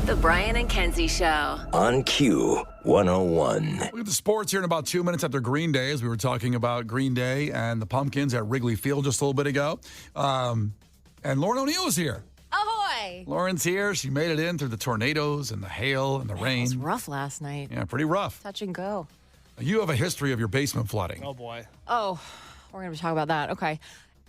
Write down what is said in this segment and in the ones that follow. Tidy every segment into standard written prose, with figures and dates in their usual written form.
The Brian and Kenzie Show. On Q101. Look at the sports here in about 2 minutes after Green Day, as we were talking about Green Day and the Pumpkins at Wrigley Field just a little bit ago. And Lauren O'Neill is here. Ahoy! Lauren's here. She made it in through the tornadoes and the hail and the rain. It was rough last night. Yeah, pretty rough. Touch and go. You have a history of your basement flooding. Oh, boy. Oh, we're going to talk about that. Okay.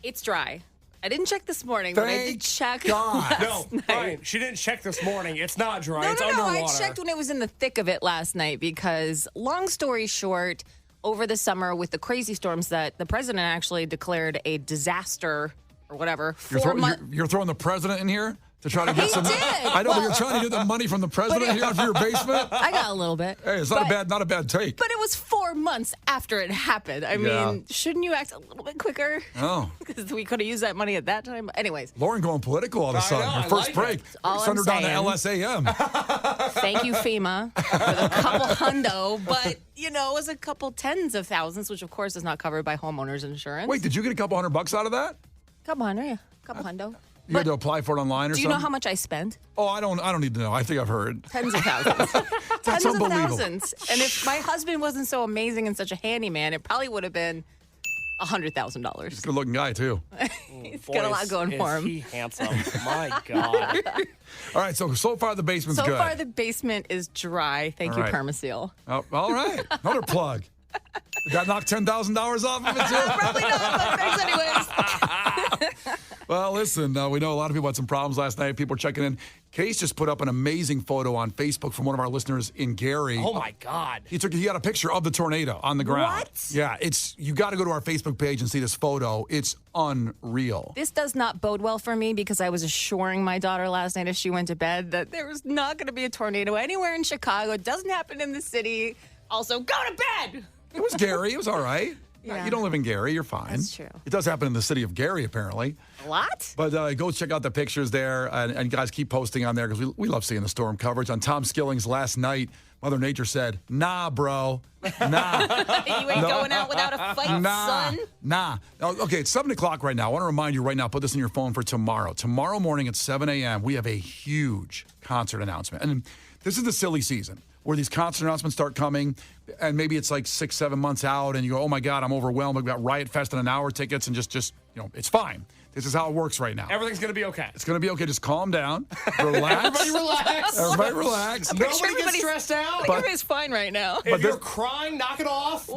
It's dry. I didn't check this morning, but I did check last No, night. Brian, she didn't check this morning. It's not dry. No, it's no, underwater. I checked when it was in the thick of it last night because, long story short, over the summer with the crazy storms that the president actually declared a disaster or whatever. You're throwing the president in here to try to get some. did. I know, but you're trying to get the money from the president here for your basement. I got a little bit. Hey, it's not a bad take. But it was 4 months after it happened. I mean, shouldn't you act a little bit quicker? Oh. Because we could have used that money at that time. Anyways. Lauren going political all of a sudden. Her first break. All Send her I'm down to LSAM. Thank you, FEMA, for the couple hundo. But, it was a couple tens of thousands, which, of course, is not covered by homeowners insurance. Wait, did you get a couple $100 out of that? Couple hundred, yeah. Couple hundo. You had to apply for it online or something? Do you know how much I spent? Oh, I don't need to know. I think I've heard. Tens of thousands. That's Tens of unbelievable. thousands. And if my husband wasn't so amazing and such a handyman, it probably would have been $100,000. Good looking guy, too. He's got a lot going for him. Is he handsome? My God. All right, so far the basement's good. So far the basement is dry. Thank All you, right. Permaseal. Oh, all right. Another plug. Did that knock $10,000 off of it, too? Probably not, but thanks anyways. Well, listen, we know a lot of people had some problems last night. People were checking in. Case just put up an amazing photo on Facebook from one of our listeners in Gary. Oh, my God. He got a picture of the tornado on the ground. What? Yeah, you got to go to our Facebook page and see this photo. It's unreal. This does not bode well for me because I was assuring my daughter last night as she went to bed that there was not going to be a tornado anywhere in Chicago. It doesn't happen in the city. Also, go to bed. It was Gary. It was all right. Yeah. You don't live in Gary. You're fine. That's true. It does happen in the city of Gary, apparently. What? But go check out the pictures there, and guys, keep posting on there because we love seeing the storm coverage. On Tom Skilling's last night, Mother Nature said, nah, bro. Nah. You ain't going out without a fight, son. Nah. Okay, it's 7 o'clock right now. I want to remind you right now, put this in your phone for tomorrow. Tomorrow morning at 7 a.m., we have a huge concert announcement. And this is the silly season where these concert announcements start coming, and maybe it's like 6-7 months out, and you go, oh, my God, I'm overwhelmed. We've got Riot Fest and an hour tickets, and just it's fine. This is how it works right now. Everything's going to be okay. It's going to be okay. Just calm down. Relax. Everybody relax. Everybody relax. Nobody gets stressed out. But everybody's fine right now. If you're crying, knock it off.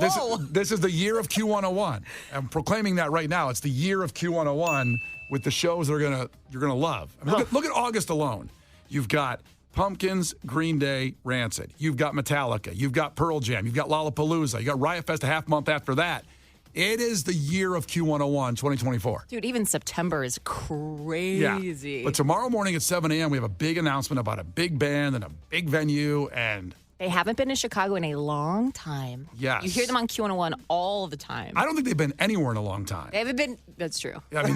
This is the year of Q101. I'm proclaiming that right now. It's the year of Q101 with the shows that you're gonna love. I mean, look at August alone. You've got Pumpkins, Green Day, Rancid. You've got Metallica. You've got Pearl Jam. You've got Lollapalooza. You got Riot Fest a half month after that. It is the year of Q101, 2024. Dude, even September is crazy. Yeah. But tomorrow morning at 7 a.m., we have a big announcement about a big band and a big venue, and they haven't been in Chicago in a long time. Yes. You hear them on Q101 all the time. I don't think they've been anywhere in a long time. They haven't been. That's true. I mean,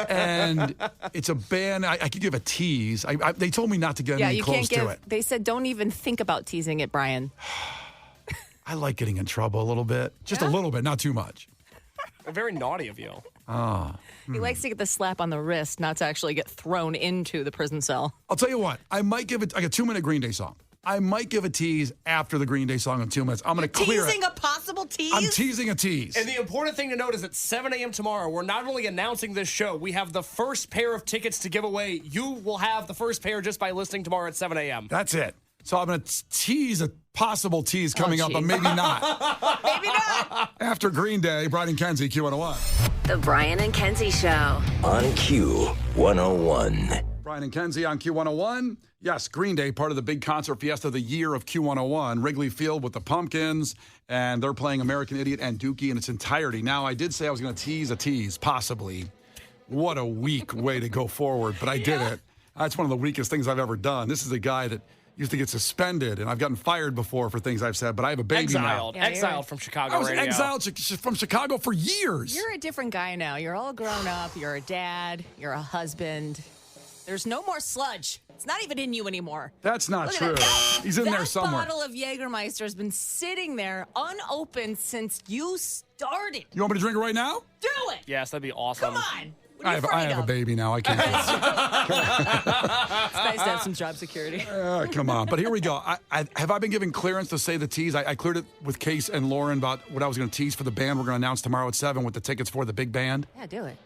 and it's a band. I could give a tease. They told me not to get any close to it. They said don't even think about teasing it, Brian. I like getting in trouble a little bit. Just a little bit, not too much. Very naughty of you. He likes to get the slap on the wrist, not to actually get thrown into the prison cell. I'll tell you what. I might give it like a 2-minute Green Day song. I might give a tease after the Green Day song in 2 minutes. I'm going to clear it. Teasing a possible tease? I'm teasing a tease. And the important thing to note is at 7 a.m. tomorrow, we're not only announcing this show, we have the first pair of tickets to give away. You will have the first pair just by listening tomorrow at 7 a.m. That's it. So I'm going to tease a possible tease coming up, but maybe not. Maybe not. After Green Day, Brian and Kenzie, Q101. The Brian and Kenzie Show. On Q101. Brian and Kenzie on Q101. Yes, Green Day, part of the big concert fiesta of the year of Q101. Wrigley Field with the Pumpkins, and they're playing American Idiot and Dookie in its entirety. Now, I did say I was going to tease a tease, possibly. What a weak way to go forward, but I did it. That's one of the weakest things I've ever done. This is a guy that used to get suspended, and I've gotten fired before for things I've said, but I have a baby now. Exiled from Chicago I was radio. exiled from Chicago for years. You're a different guy now. You're all grown up. You're a dad. You're a husband. There's no more sludge. It's not even in you anymore. That's not Look true. at that. He's in there somewhere. That bottle of Jägermeister has been sitting there unopened since you started. You want me to drink it right now? Do it. Yes, that'd be awesome. Come on. I have a baby now. I can't. It's nice to have some job security. Come on. But here we go. Have I been given clearance to say the tease? I cleared it with Case and Lauren about what I was going to tease for the band we're going to announce tomorrow at 7 with the tickets for the big band. Yeah, do it.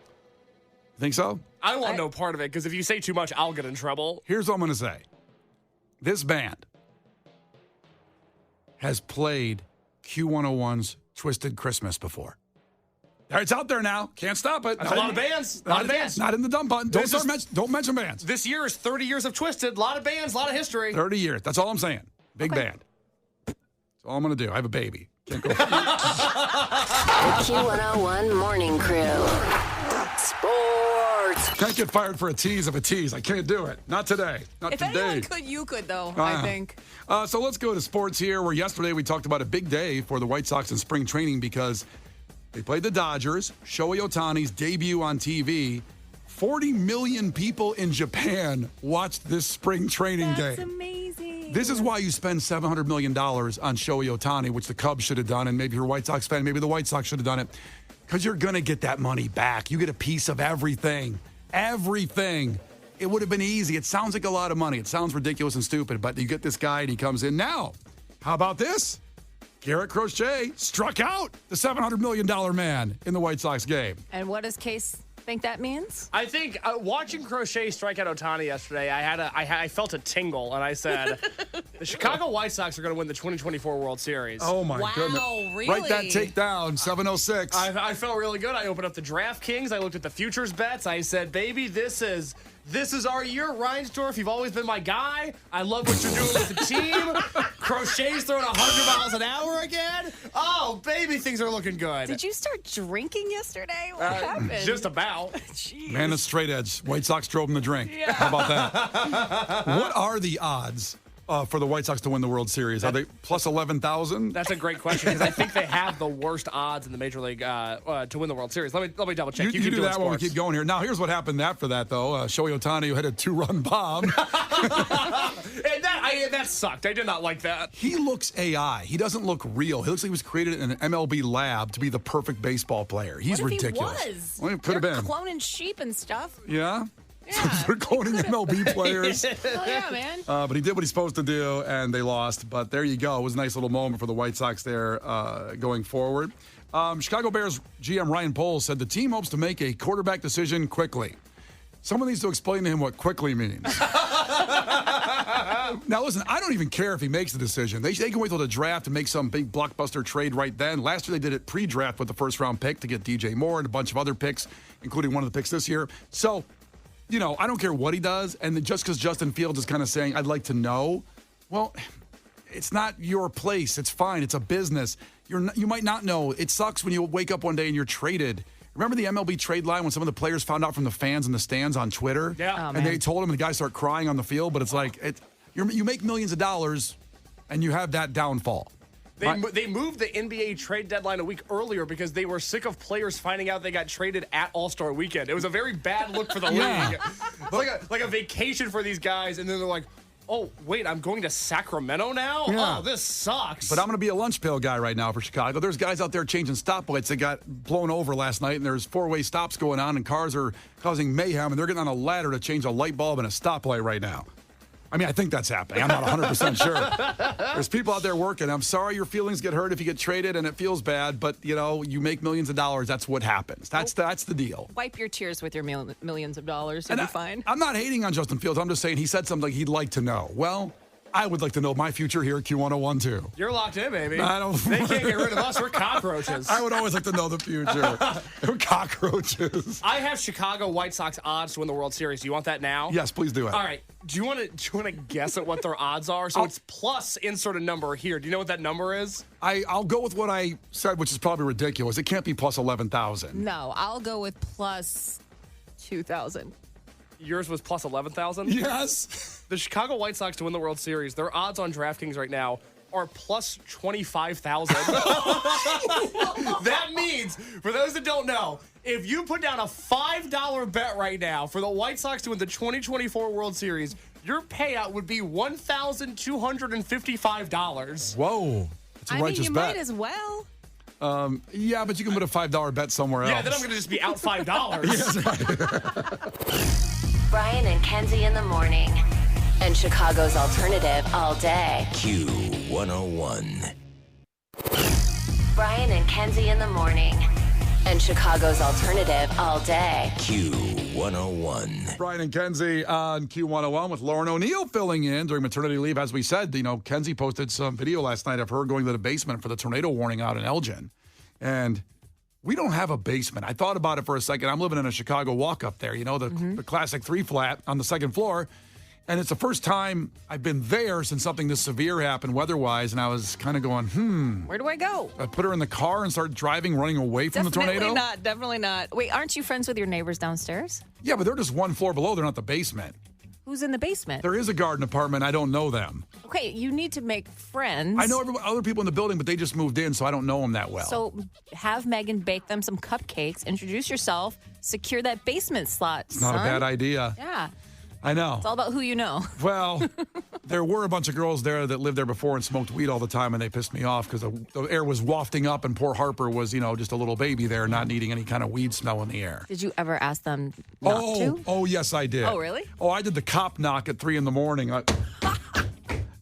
Think so? I want no part of it because if you say too much, I'll get in trouble. Here's what I'm going to say. This band has played Q101's Twisted Christmas before. It's out there now. Can't stop it. That's a lot of bands. A lot of bands. Not in the dump button. Don't mention bands. This year is 30 years of Twisted. A lot of bands, a lot of history. 30 years. That's all I'm saying. Big band. That's all I'm going to do. I have a baby. Can't go. The Q101 Morning Crew. Sports. Can't get fired for a tease of a tease. I can't do it. Not today. Not If today. anyone could, you could, though, I think. So let's go to sports here, where yesterday we talked about a big day for the White Sox in spring training because they played the Dodgers. Shohei Ohtani's debut on TV. 40 million people in Japan watched this spring training game. That's amazing. This is why you spend $700 million on Shohei Ohtani, which the Cubs should have done, and maybe you're a White Sox fan, maybe the White Sox should have done it, because you're going to get that money back. You get a piece of everything. Everything. It would have been easy. It sounds like a lot of money. It sounds ridiculous and stupid, but you get this guy and he comes in. Now, how about this? Garrett Crochet struck out the $700 million man in the White Sox game. And what does Case think that means? I think watching Crochet strike out Ohtani yesterday, I felt a tingle, and I said, the Chicago White Sox are going to win the 2024 World Series. Oh, my goodness. Really? Write that take down, 706. I felt really good. I opened up the DraftKings. I looked at the futures bets. I said, baby, this is our year. Reinsdorf, you've always been my guy. I love what you're doing with the team. Crochet's throwing 100 miles an hour again. Oh, baby, things are looking good. Did you start drinking yesterday? What happened? Just about. Jeez. Man, the straight edge. White Sox drove him to drink. Yeah. How about that? What are the odds for the White Sox to win the World Series? Are they plus 11,000? That's a great question because I think they have the worst odds in the Major League to win the World Series. Let me double check. You do that when we keep going here. Now, here's what happened after that, though. Shohei Ohtani, who had a 2-run bomb. And that sucked. I did not like that. He looks AI. He doesn't look real. He looks like he was created in an MLB lab to be the perfect baseball player. He's What if ridiculous. He was? Well, it could have They're been. cloning sheep and stuff. Yeah? Yeah. They're cloning MLB players. Hell yeah, man. But he did what he's supposed to do, and they lost. But there you go. It was a nice little moment for the White Sox there going forward. Chicago Bears GM Ryan Poles said the team hopes to make a quarterback decision quickly. Someone needs to explain to him what quickly means. Now, listen, I don't even care if he makes the decision. They can wait till the draft and make some big blockbuster trade right then. Last year, they did it pre-draft with the first-round pick to get DJ Moore and a bunch of other picks, including one of the picks this year. So, I don't care what he does. And just because Justin Fields is kind of saying, I'd like to know, well, it's not your place. It's fine. It's a business. You might not know. It sucks when you wake up one day and you're traded. Remember the MLB trade line when some of the players found out from the fans in the stands on Twitter? Yeah. And they told him, and the guys start crying on the field. But it's like, you make millions of dollars, and you have that downfall. They moved the NBA trade deadline a week earlier because they were sick of players finding out they got traded at All-Star Weekend. It was a very bad look for the league. Like a vacation for these guys, and then they're like, oh, wait, I'm going to Sacramento now? Yeah. Oh, this sucks. But I'm going to be a lunch pail guy right now for Chicago. There's guys out there changing stoplights that got blown over last night, and there's four-way stops going on, and cars are causing mayhem, and they're getting on a ladder to change a light bulb in a stoplight right now. I mean, I think that's happening. I'm not 100% sure. There's people out there working. I'm sorry your feelings get hurt if you get traded and it feels bad, but, you make millions of dollars. That's what happens. That's the deal. Wipe your tears with your millions of dollars. You'll be fine. I'm not hating on Justin Fields. I'm just saying he said something he'd like to know. Well, I would like to know my future here at Q101 too. You're locked in, baby. I don't. They can't get rid of us. We're cockroaches. I would always like to know the future. We're cockroaches. I have Chicago White Sox odds to win the World Series. Do you want that now? Yes, please do it. All right. Do you want to guess at what their odds are? So it's plus insert a number here. Do you know what that number is? I'll go with what I said, which is probably ridiculous. It can't be plus 11,000. No, I'll go with plus 2,000. Yours was plus 11,000? Yes. The Chicago White Sox to win the World Series, their odds on DraftKings right now are plus 25,000. That means, for those that don't know, if you put down a $5 bet right now for the White Sox to win the 2024 World Series, your payout would be $1,255. Whoa. That's a righteous you bet. might as well. Yeah, but you can put a $5 bet somewhere else. Yeah, then I'm going to just be out $5. Brian and Kenzie in the morning. and Chicago's alternative all day. Q101. Brian and Kenzie in the morning, and Chicago's alternative all day. Q101. Brian and Kenzie on Q101 with Lauren O'Neill filling in during maternity leave. As we said, Kenzie posted some video last night of her going to the basement for the tornado warning out in Elgin. And we don't have a basement. I thought about it for a second. I'm living in a Chicago walk up there, the classic 3-flat on the second floor. And it's the first time I've been there since something this severe happened weather-wise, and I was kind of going, Where do I go? I put her in the car and start driving, running away from the tornado? Definitely not. Wait, aren't you friends with your neighbors downstairs? Yeah, but they're just one floor below. They're not the basement. Who's in the basement? There is a garden apartment. I don't know them. Okay, you need to make friends. I know other people in the building, but they just moved in, so I don't know them that well. So have Megan bake them some cupcakes, introduce yourself, secure that basement slot. It's not a bad idea. Yeah. I know. It's all about who you know. Well, there were a bunch of girls there that lived there before and smoked weed all the time, and they pissed me off because the air was wafting up, and poor Harper was, just a little baby there, not needing any kind of weed smell in the air. Did you ever ask them not to? Oh, yes, I did. Oh, really? Oh, I did the cop knock at 3 a.m.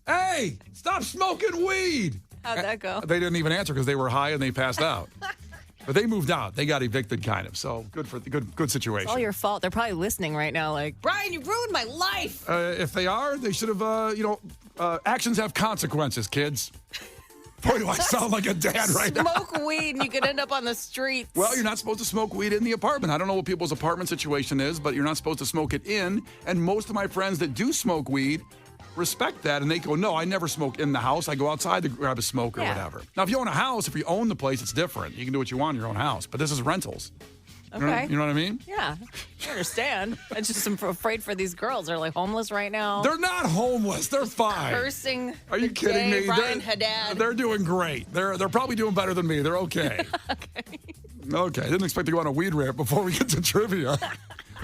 Hey, stop smoking weed. How'd that go? They didn't even answer because they were high and they passed out. But they moved out. They got evicted, kind of. So good situation. It's all your fault. They're probably listening right now like, Brian, you ruined my life. If they are, they should have, actions have consequences, kids. Boy, do I sound like a dad right now. Smoke weed and you could end up on the streets. Well, you're not supposed to smoke weed in the apartment. I don't know what people's apartment situation is, but you're not supposed to smoke it in. And most of my friends that do smoke weed respect that, and they go, no, I never smoke in the house. I go outside to grab a smoke or whatever. Now, if you own a house, if you own the place, it's different. You can do what you want in your own house, but this is rentals. Okay. You know what I mean? Yeah, I understand. I just am afraid for these girls. They're like homeless right now. They're not homeless. They're fine. Cursing. Are you kidding me? Brian Haddad. They're doing great. They're probably doing better than me. They're okay. Okay. I didn't expect to go on a weed rant before we get to trivia.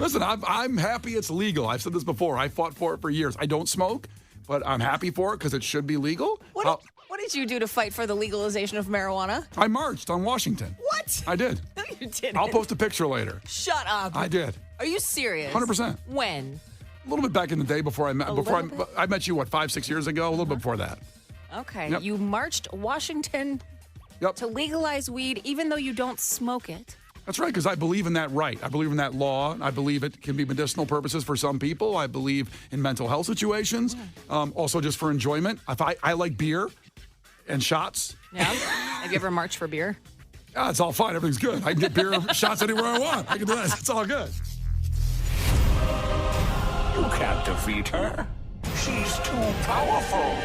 Listen, I'm happy it's legal. I've said this before. I fought for it for years. I don't smoke, but I'm happy for it because it should be legal. What did you do to fight for the legalization of marijuana? I marched on Washington. What? I did. No, you didn't. I'll post a picture later. Shut up. I did. Are you serious? 100%. When? A little bit back in the day before I met. I met you, 5-6 years ago? A little bit before that. Okay. Yep. You marched Washington to legalize weed, even though you don't smoke it. That's right, because I believe in that right. I believe in that law. I believe it can be medicinal purposes for some people. I believe in mental health situations. Also, just for enjoyment. I like beer and shots. Yeah. Have you ever marched for beer? Yeah, it's all fine. Everything's good. I can get beer or shots anywhere I want. I can do that. It's all good. You can't defeat her. She's too powerful.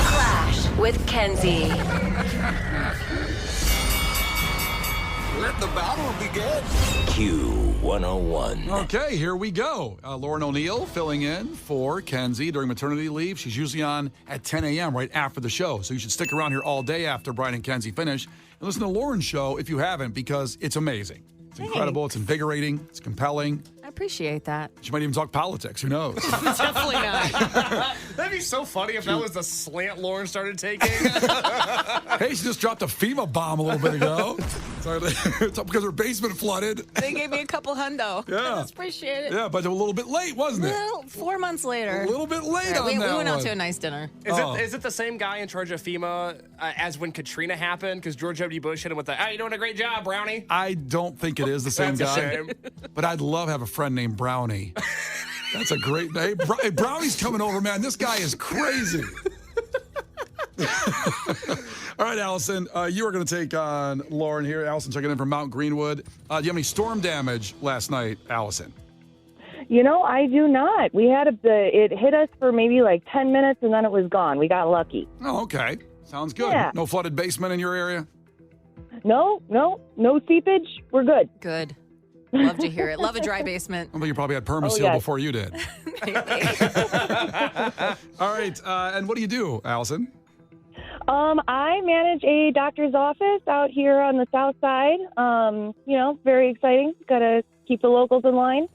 Klash with Kenzie. Let the battle begin. Q101. Okay, here we go. Lauren O'Neill filling in for Kenzie during maternity leave. She's usually on at 10 a.m. right after the show. So you should stick around here all day after Brian and Kenzie finish and listen to Lauren's show if you haven't, because it's amazing. It's incredible. It's invigorating. It's compelling. I appreciate that. She might even talk politics. Who knows? Definitely not. That'd be so funny if that was the slant Lauren started taking. Hey, she just dropped a FEMA bomb a little bit ago. It's because her basement flooded. They gave me a couple hundo. Yeah. I just appreciate it. Yeah, but a little bit late, wasn't it? Well, 4 months later. A little bit late Yeah, on we that went out one. to a nice dinner. Is it the same guy in charge of FEMA as when Katrina happened? Because George W. Bush hit him with the, you're doing a great job, Brownie. I don't think it is the same That's a guy. shame. But I'd love to have a friend named Brownie. That's a great name. Hey, Brownie's coming over, man. This guy is crazy. All right, Allison, you are going to take on Lauren here. Allison checking in from Mount Greenwood. Do you have any storm damage last night, Allison? I do not. We had it hit us for maybe like 10 minutes and then it was gone. We got lucky. Oh, okay. Sounds good. Yeah. No flooded basement in your area? No seepage. We're good. Good. Love to hear it. Love a dry basement. I think you probably had permaseal yes. before you did. All right, and what do you do, Allison? I manage a doctor's office out here on the south side. Very exciting. Got to keep the locals in line.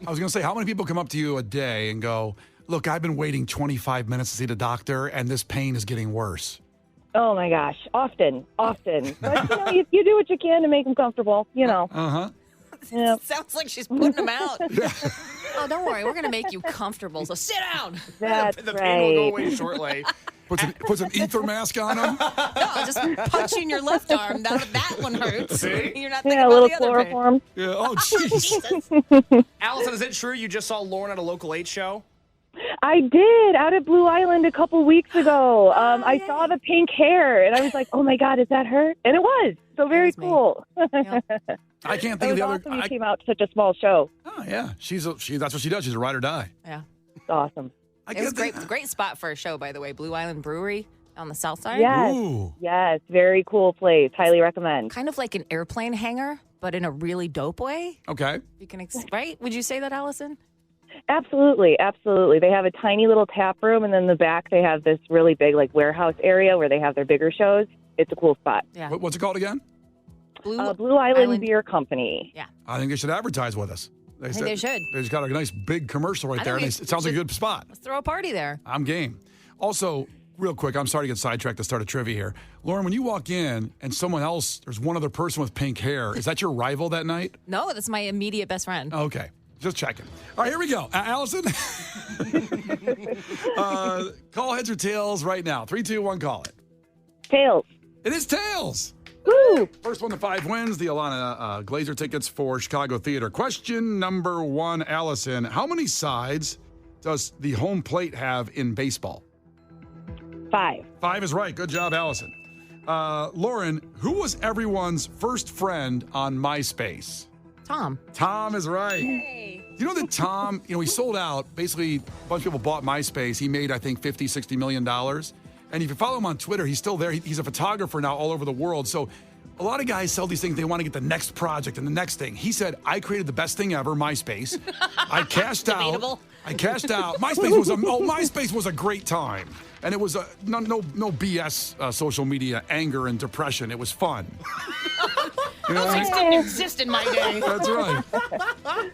I was going to say, how many people come up to you a day and go, look, I've been waiting 25 minutes to see the doctor, and this pain is getting worse? Oh, my gosh. Often. But, you do what you can to make them comfortable, Uh-huh. Yeah. Sounds like she's putting them out. Oh, don't worry. We're going to make you comfortable. So sit down. That's The pain will go right. away shortly. Puts an ether mask on him. No, I'll just punch you in your left arm. That one hurts. See? You're not thinking Yeah, a about little the other pain. chloroform. Yeah. Oh, jeez. Allison, is it true you just saw Lauren at a local 8 show? I did out at Blue Island a couple weeks ago. I saw the pink hair, and I was like, "Oh my God, is that her?" And it was. So very was me. cool. Yep. I can't It think of was the other. awesome you came out to such a small show. Oh yeah, that's what she does. She's a ride or die. Yeah. It's awesome. It was great. Great spot for a show, by the way. Blue Island Brewery on the south side. Yes. Ooh. Yes, very cool place. Highly recommend. Kind of like an airplane hangar, but in a really dope way. Okay. You can, right? Would you say that, Allison? Absolutely, absolutely. They have a tiny little tap room, and then in the back they have this really big like warehouse area where they have their bigger shows. It's a cool spot. Yeah. What's it called again? Blue Island Beer Company. Yeah. I think they should advertise with us. I think they should. They just got a nice big commercial right I there, think and it sounds like a good spot. Let's throw a party there. I'm game. Also, real quick, I'm sorry to get sidetracked to start a trivia here. Lauren, when you walk in and someone else, there's one other person with pink hair, is that your rival that night? No, that's my immediate best friend. Okay. Just checking. All right, here we go. Allison, call heads or tails right now. 3, 2, 1, call it. Tails. It is tails. Woo! First 1 to 5 wins the Alana Glazer tickets for Chicago Theater. Question number 1, Allison. How many sides does the home plate have in baseball? 5. 5 is right. Good job, Allison. Lauren, who was everyone's first friend on MySpace? Tom. Tom is right. Hey. You know that Tom, he sold out. Basically, a bunch of people bought MySpace. He made, I think, $50-60 million. And if you follow him on Twitter, he's still there. He's a photographer now all over the world. So a lot of guys sell these things. They want to get the next project and the next thing. He said, I created the best thing ever, MySpace. I cashed out. Debatable. I cashed out. MySpace was a great time. And it was no BS social media anger and depression. It was fun. You know Those what I things mean? didn't exist in my day. That's right.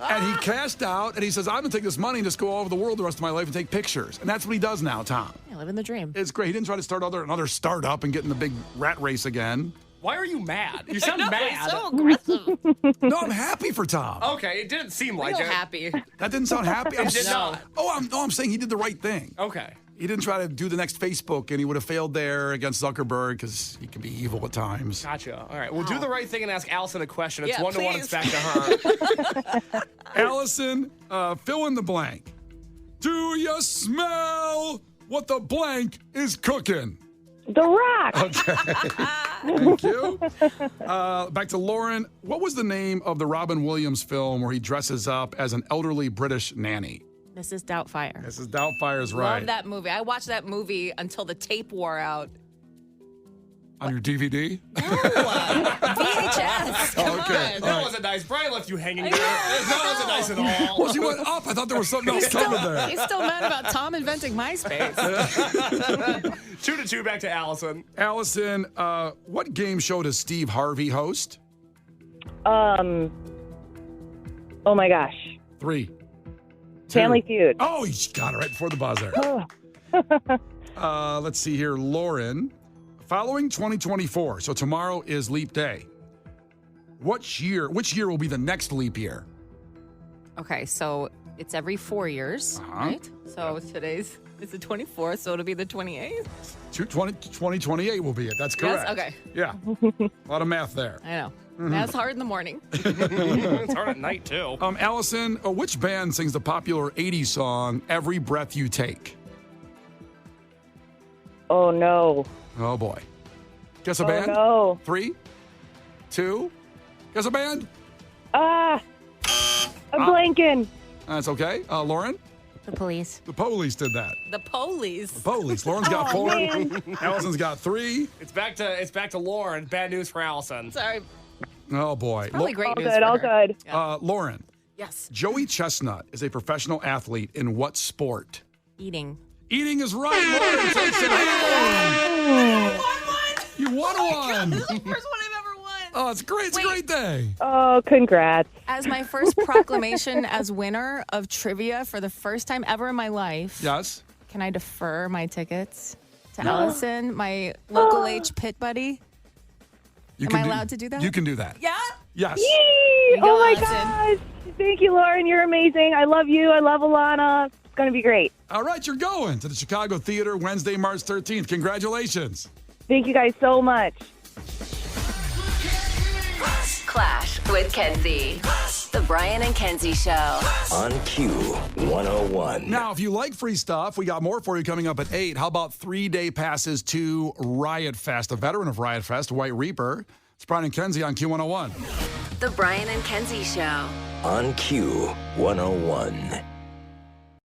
And he cashed out, and he says, I'm going to take this money and just go all over the world the rest of my life and take pictures. And that's what he does now, Tom. Yeah, living the dream. It's great. He didn't try to start another startup and get in the big rat race again. Why are you mad? You sound No, mad. it's so aggressive. No, I'm happy for Tom. Okay, it didn't seem like Real it. happy. That didn't sound happy. It did not. I'm saying he did the right thing. Okay. He didn't try to do the next Facebook, and he would have failed there against Zuckerberg because he can be evil at times. Gotcha. All right. We'll do the right thing and ask Allison a question. It's Yeah, 1-1. please. It's back to her. Allison, fill in the blank. Do you smell what the blank is cooking? The Rock. Thank you. Back to Lauren. What was the name of the Robin Williams film where he dresses up as an elderly British nanny? Mrs. Doubtfire. Mrs. Doubtfire's right. Love that movie. I watched that movie until the tape wore out. On your DVD? VHS. Come Okay. on. That wasn't nice. Brian left you hanging there. That wasn't nice at all. Well, she went up. I thought there was something else coming there. He's still mad about Tom inventing MySpace. 2-2 back to Allison. Allison, what game show does Steve Harvey host? Oh my gosh. 3. 2. Family Feud. Oh, he got it right before the buzzer. Let's see here. Lauren, following 2024, so tomorrow is leap day. Which year will be the next leap year? Okay, so it's every 4 years, right? So it's the 24th, so it'll be the 28th. 2028 will be it. That's correct. Yes? Okay. Yeah. A lot of math there. I know. That's hard in the morning. It's hard at night, too. Allison, which band sings the popular 80s song, Every Breath You Take? Oh no. Oh, boy. Guess a Oh band? no. 3, 2, guess a band? I'm blanking. That's okay. Lauren? The police. The Police did that. The police. Police. Lauren's got 4. man. Allison's got 3. It's back to Lauren. Bad news for Allison. Sorry. Oh, boy. Probably great All news good, for all her. good. Lauren, Yes. Joey Chestnut is a professional athlete in what sport? Eating. Eating is right. Lauren takes it home. You won one. First one I've ever won. Oh, it's great. It's a great day. Oh, congrats. As my first proclamation as winner of trivia for the first time ever in my life, Yes. can I defer my tickets to Allison, my local H pit buddy? You Am I allowed to do that? You can do that. Yeah? Yes. Yee! You go, Oh my Allison. gosh. Thank you, Lauren. You're amazing. I love you. I love Alana. It's going to be great. All right, you're going to the Chicago Theater Wednesday, March 13th. Congratulations. Thank you guys so much. Clash with Kenzie. The Brian and Kenzie Show. On Q101. Now, if you like free stuff, we got more for you coming up at 8. How about 3-day passes to Riot Fest? A veteran of Riot Fest, White Reaper. It's Brian and Kenzie on Q101. The Brian and Kenzie Show. On Q101.